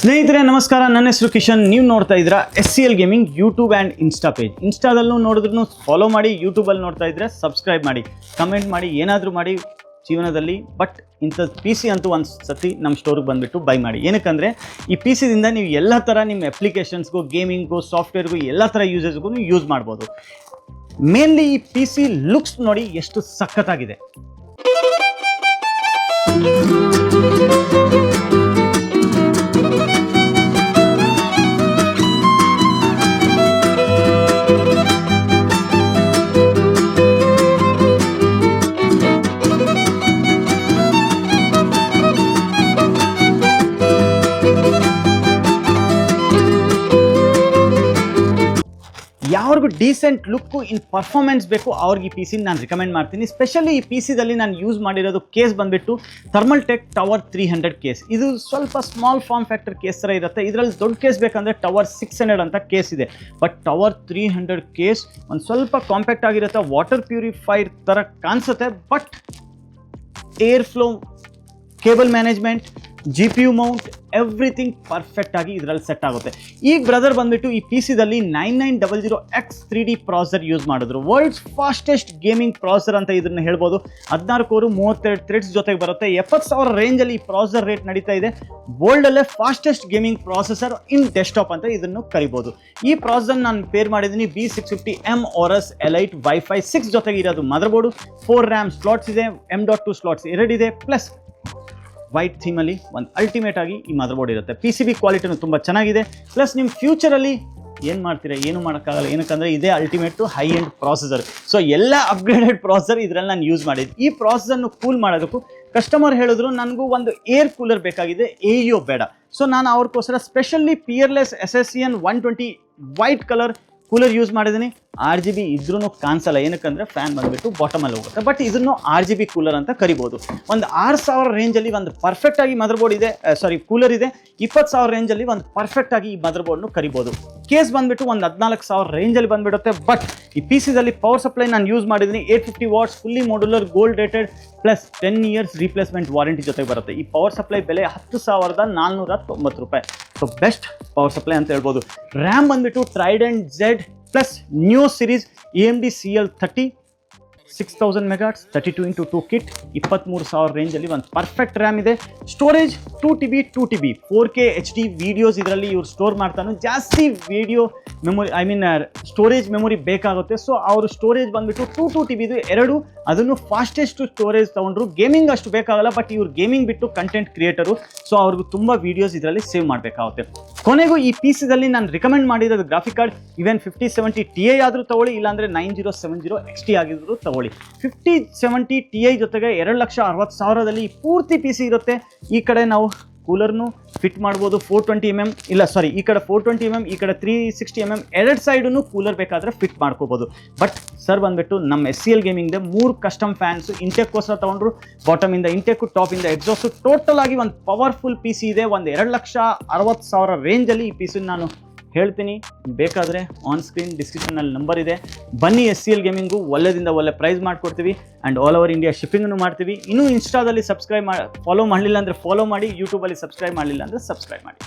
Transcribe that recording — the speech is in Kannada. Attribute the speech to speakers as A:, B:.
A: ಸ್ನೇಹಿತರೆ ನಮಸ್ಕಾರ, ನನ್ನ ಹೆಸರು ಕಿಶನ್. ನೀವು ನೋಡ್ತಾ ಇದ್ದೀರಾ SCL gaming YouTube and insta page. ಇನ್ಸ್ಟಾದಲ್ಲೂ ನೋಡಿದ್ರೂ ಫಾಲೋ ಮಾಡಿ, ಯೂಟ್ಯೂಬಲ್ಲಿ ನೋಡ್ತಾ ಇದ್ದರೆ ಸಬ್ಸ್ಕ್ರೈಬ್ ಮಾಡಿ, ಕಮೆಂಟ್ ಮಾಡಿ, ಏನಾದರೂ ಮಾಡಿ ಜೀವನದಲ್ಲಿ. ಬಟ್ ಇಂಥ PC ಅಂತೂ ಒಂದು ಸತಿ ನಮ್ಮ ಸ್ಟೋರಿಗೆ ಬಂದುಬಿಟ್ಟು ಬೈ ಮಾಡಿ. ಏನಕ್ಕಂದರೆ ಈ PC ದಿಂದ ನೀವು ಎಲ್ಲ ಥರ ನಿಮ್ಮ ಅಪ್ಲಿಕೇಶನ್ಸ್ಗೂ, ಗೇಮಿಂಗ್ಗೂ, ಸಾಫ್ಟ್ವೇರ್ಗೂ ಎಲ್ಲ ಥರ ಯೂಸಸ್ಗೂ ನೀವು ಯೂಸ್ ಮಾಡ್ಬೋದು. ಮೇನ್ಲಿ ಈ PC ಲುಕ್ಸ್ ನೋಡಿ ಎಷ್ಟು ಸಖತ್ತಾಗಿದೆ. ಯಾರಿಗೂ ಡೀಸೆಂಟ್ ಲುಕ್ಕು ಇನ್ ಪರ್ಫಾರ್ಮೆನ್ಸ್ ಬೇಕು ಅವ್ರಿಗೆ ಈ PC ನಾನು ರಿಕಮೆಂಡ್ ಮಾಡ್ತೀನಿ. ಸ್ಪೆಷಲಿ ಈ PC-ದಲ್ಲಿ ನಾನು ಯೂಸ್ ಮಾಡಿರೋದು ಕೇಸ್ ಬಂದುಬಿಟ್ಟು ಥರ್ಮಲ್ಟೆಕ್ ಟವರ್ 300 ಕೇಸ್. ಇದು ಸ್ವಲ್ಪ ಸ್ಮಾಲ್ ಫಾರ್ಮ್ ಫ್ಯಾಕ್ಟರ್ ಕೇಸ್ ಥರ ಇರುತ್ತೆ. ಇದರಲ್ಲಿ ದೊಡ್ಡ ಕೇಸ್ ಬೇಕಂದರೆ ಟವರ್ 600 ಅಂತ ಕೇಸ್ ಇದೆ. ಬಟ್ ಟವರ್ 300 ಕೇಸ್ ಒಂದು ಸ್ವಲ್ಪ ಕಾಂಪ್ಯಾಕ್ಟ್ ಆಗಿರುತ್ತೆ, ವಾಟರ್ ಪ್ಯೂರಿಫೈರ್ ಥರ ಕಾಣಿಸುತ್ತೆ. But air flow, cable management, GPU Mount, everything perfect ಆಗಿ ಇದರಲ್ಲಿ ಸೆಟ್ ಆಗುತ್ತೆ. ಈಗ ಬ್ರದರ್ ಬಂದುಬಿಟ್ಟು ಈ PC-ದಲ್ಲಿ 9900X 3D ಪ್ರಾಸೆಸರ್ ಯೂಸ್ ಮಾಡಿದ್ರು. ವರ್ಲ್ಡ್ಸ್ ಫಾಸ್ಟೆಸ್ಟ್ ಗೇಮಿಂಗ್ ಪ್ರಾಸೆಸರ್ ಅಂತ ಇದನ್ನು ಹೇಳ್ಬೋದು. 16 ಕೋರು 32 ಥ್ರೆಡ್ಸ್ ಜೊತೆಗೆ ಬರುತ್ತೆ. 70,000 ರೇಂಜಲ್ಲಿ ಈ ಪ್ರಾಸೆಸರ್ ರೇಟ್ ನಡೀತಾ ಇದೆ. ವರ್ಲ್ಡಲ್ಲೇ ಫಾಸ್ಟೆಸ್ಟ್ ಗೇಮಿಂಗ್ ಪ್ರಾಸೆಸರ್ ಇನ್ ಡೆಸ್ಕ್ಟಾಪ್ ಅಂತ ಇದನ್ನು ಕರಿಬೋದು. ಈ ಪ್ರಾಸೆಸರ್ ನಾನು ಪೇರ್ ಮಾಡಿದ್ದೀನಿ B650M Aorus Elite Wi-Fi 6 ಜೊತೆಗೆ ಇರೋದು ಮದರ್ ಬೋರ್ಡು. 4 RAM ಸ್ಲಾಟ್ಸ್ ಇದೆ, M.2 ಸ್ಲಾಟ್ಸ್ 2 ಇದೆ, ಪ್ಲಸ್ ವೈಟ್ ಥೀಮಲ್ಲಿ ಒಂದು ಅಲ್ಟಿಮೇಟ್ ಆಗಿ ಈ ಮದರ್ ಬೋರ್ಡ್ ಇರುತ್ತೆ. PCB ಕ್ವಾಲಿಟಿನೂ ತುಂಬ ಚೆನ್ನಾಗಿದೆ. ಪ್ಲಸ್ ನಿಮ್ಮ ಫ್ಯೂಚರಲ್ಲಿ ಏನು ಮಾಡ್ತೀರಾ, ಏನು ಮಾಡೋಕ್ಕಾಗಲ್ಲ. ಏನಕ್ಕಂದರೆ ಇದೇ ultimate high end processor. So ಎಲ್ಲ ಅಪ್ಗ್ರೇಡೆಡ್ ಪ್ರಾಸೆಸರ್ ಇದರಲ್ಲಿ ನಾನು ಯೂಸ್ ಮಾಡಿದ್ದು. ಈ ಪ್ರಾಸೆಸರ್ನು ಕೂಲ್ ಮಾಡೋದಕ್ಕೂ ಕಸ್ಟಮರ್ ಹೇಳಿದ್ರು ನನಗೂ ಒಂದು ಏರ್ ಕೂಲರ್ ಬೇಕಾಗಿದೆ, AEO ಬೇಡ. ಸೊ ನಾನು ಅವ್ರಿಗೋಸ್ಕರ specially Peerless SSCN 120 white colour cooler use ಮಾಡಿದ್ದೀನಿ. RGB ಇದ್ರೂ ಕಾಣಿಸಲ್ಲ, ಏನಕ್ಕಂದರೆ ಫ್ಯಾನ್ ಬಂದುಬಿಟ್ಟು ಬಾಟಮಲ್ಲಿ ಹೋಗುತ್ತೆ. ಬಟ್ ಇದನ್ನು RGB ಕೂಲರ್ ಅಂತ ಕರಿಬೋದು. ಒಂದು 6,000 ರೇಂಜಲ್ಲಿ ಒಂದು ಪರ್ಫೆಕ್ಟಾಗಿ ಮದರ್ ಬೋರ್ಡ್ ಇದೆ, ಕೂಲರ್ ಇದೆ. 20,000 ರೇಂಜಲ್ಲಿ ಒಂದು ಪರ್ಫೆಕ್ಟಾಗಿ ಈ ಮದರ್ ಬೋರ್ಡ್ನು ಕರಿಬೋದು. ಕೇಸ್ ಬಂದುಬಿಟ್ಟು ಒಂದು 14,000 ರೇಂಜಲ್ಲಿ ಬಂದುಬಿಡುತ್ತೆ. ಬಟ್ ಈ PC-ದಲ್ಲಿ ಪವರ್ ಸಪ್ಲೈ ನಾನು ಯೂಸ್ ಮಾಡಿದ್ದೀನಿ 850 what's, fully modular, gold rated, plus 10 years replacement warranty ಜೊತೆಗೆ ಬರುತ್ತೆ. ಈ ಪವರ್ ಸಪ್ಲೈ ಬೆಲೆ 10,490 ರೂಪಾಯಿ. ಸೊ ಬೆಸ್ಟ್ ಪವರ್ ಸಪ್ಲೈ ಅಂತ ಹೇಳ್ಬೋದು. ರ್ಯಾಮ್ ಬಂದುಬಿಟ್ಟು trident Z plus new series AMD CL30 6000 ಮೆಗಾಟ್ಸ್ 32x2 kit, 23,000 ರೇಂಜಲ್ಲಿ ಒಂದು ಪರ್ಫೆಕ್ಟ್ ರ್ಯಾಮ್ ಇದೆ. Storage 2TB 4K HD videos ಇದರಲ್ಲಿ ಇವ್ರು ಸ್ಟೋರ್ ಮಾಡ್ತಾನೆ. ಜಾಸ್ತಿ ವೀಡಿಯೋ ಮೆಮೊರಿ ಸ್ಟೋರೇಜ್ ಮೆಮೊರಿ ಬೇಕಾಗುತ್ತೆ. ಸೊ ಅವರು ಸ್ಟೋರೇಜ್ ಬಂದುಬಿಟ್ಟು 2TB ಎರಡು, ಅದನ್ನು ಫಾಸ್ಟೆಸ್ಟ್ ಸ್ಟೋರೇಜ್ ತೊಗೊಂಡ್ರು. ಗೇಮಿಂಗ್ ಅಷ್ಟು ಬೇಕಾಗಲ್ಲ, ಬಟ್ ಇವ್ರು ಗೇಮಿಂಗ್ ಬಿಟ್ಟು ಕಂಟೆಂಟ್ ಕ್ರಿಯೇಟರು. ಸೊ ಅವ್ರಿಗೂ ತುಂಬ ವೀಡಿಯೋಸ್ ಇದರಲ್ಲಿ ಸೇವ್ ಮಾಡಬೇಕಾಗುತ್ತೆ. ಕೊನೆಗೂ ಈ PC-ದಲ್ಲಿ ನಾನು ರಿಕಮೆಂಡ್ ಮಾಡಿರೋದು ಗ್ರಾಫಿಕ್ ಕಾರ್ಡ್ ಇವನ್ 5070 Ti ಆದರೂ ತಗೊಳ್ಳಿ, ಇಲ್ಲಾಂದರೆ 9070 XT ಆಗಿದ್ರು ತಗೊಳ್ಳಿ. 5070 Ti ಜೊತೆಗೆ 2,60,000ದಲ್ಲಿ ಪೂರ್ತಿ PC ಇರುತ್ತೆ. ಈ ಕಡೆ ನಾವು ಕೂಲರ್ನು ಫಿಟ್ ಮಾಡ್ಬೋದು. 420mm ಈ ಕಡೆ 420mm, ಈ ಕಡೆ 360mm, ಎರಡು ಸೈಡೂ ಕೂಲರ್ ಬೇಕಾದರೆ ಫಿಟ್ ಮಾಡ್ಕೋಬೋದು. ಬಟ್ ಸರ್ ಬಂದುಬಿಟ್ಟು ನಮ್ಮ SCL ಗೇಮಿಂಗ್ದೆ 3 ಕಸ್ಟಮ್ ಫ್ಯಾನ್ಸು ಇಂಟೆಕ್ಕೋಸ್ಕರ ತೊಗೊಂಡ್ರು. ಬಾಟಮಿಂದ ಇಂಟೆಕ್ಕು, ಟಾಪಿಂದ ಎಕ್ಸಾಸ್ಟು, ಟೋಟಲ್ ಆಗಿ ಒಂದು ಪವರ್ಫುಲ್ PC ಇದೆ. ಒಂದು 2,60,000 ರೇಂಜಲ್ಲಿ ಈ PC ನಾನು ಹೇಳ್ತೀನಿ. ಬೇಕಾದರೆ ಆನ್ ಸ್ಕ್ರೀನ್ ಡಿಸ್ಕ್ರಿಪ್ಷನಲ್ಲಿ ನಂಬರ್ ಇದೆ, ಬನ್ನಿ. SCL ಗೇಮಿಂಗು ಒಳ್ಳೆದಿಂದ ಒಳ್ಳೆ ಪ್ರೈಸ್ ಮಾಡಿಕೊಡ್ತೀವಿ ಆ್ಯಂಡ್ ಆಲ್ ಓವರ್ ಇಂಡಿಯಾ ಶಿಪ್ಪಿಂಗ್ನು ಮಾಡ್ತೀವಿ. ಇನ್ನೂ ಇನ್ಸ್ಟಾದಲ್ಲಿ ಫಾಲೋ ಮಾಡಲಿಲ್ಲ ಅಂದರೆ ಫಾಲೋ ಮಾಡಿ, ಯೂಟ್ಯೂಬಲ್ಲಿ ಸಬ್ಸ್ಕ್ರೈಬ್ ಮಾಡಲಿಲ್ಲ ಅಂದರೆ ಸಬ್ಸ್ಕ್ರೈಬ್ ಮಾಡಿ.